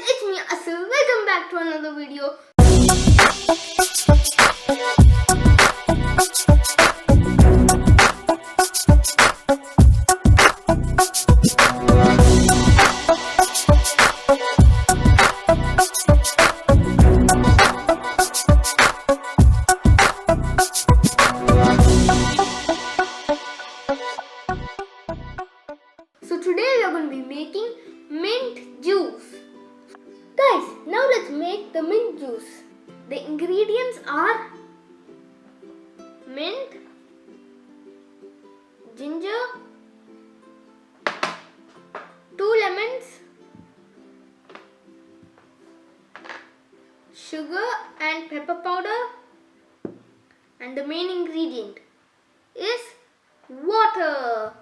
it's me Asil. Welcome back to another video. So today we are going to be making mint juice. Guys, now let's make the mint juice. The ingredients are mint, ginger, 2 lemons, sugar and pepper powder, and the main ingredient is water.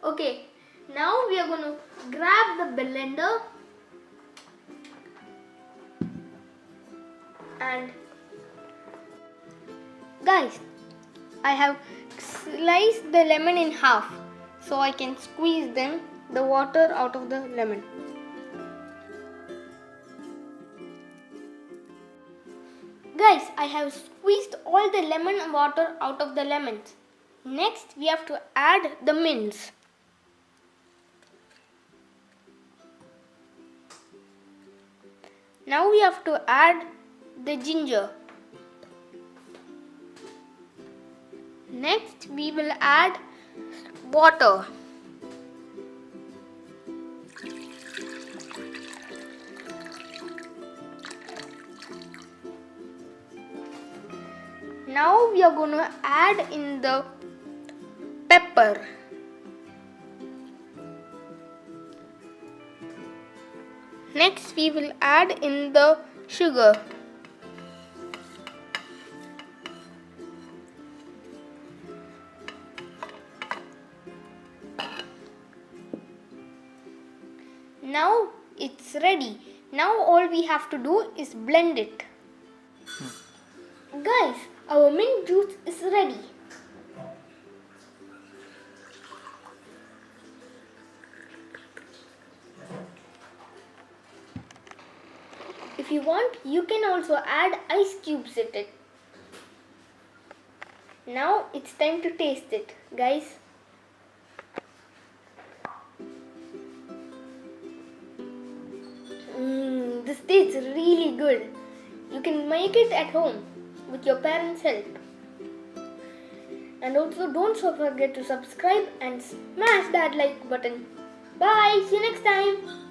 Okay, now we are going to grab the blender and guys, I have sliced the lemon in half so I can squeeze the water out of the lemon. Guys, I have squeezed all the lemon water out of the lemons. Next, we have to add the mints. Now we have to add the ginger. Next, we will add water. Now we are going to add in the pepper. Next, we will add in the sugar. Now it's ready. Now all we have to do is blend it. Guys, our mint juice is ready. If you want, you can also add ice cubes in it. Now it's time to taste it, guys. This tastes really good. You can make it at home with your parents' help. And also don't forget to subscribe and smash that like button. Bye, see you next time.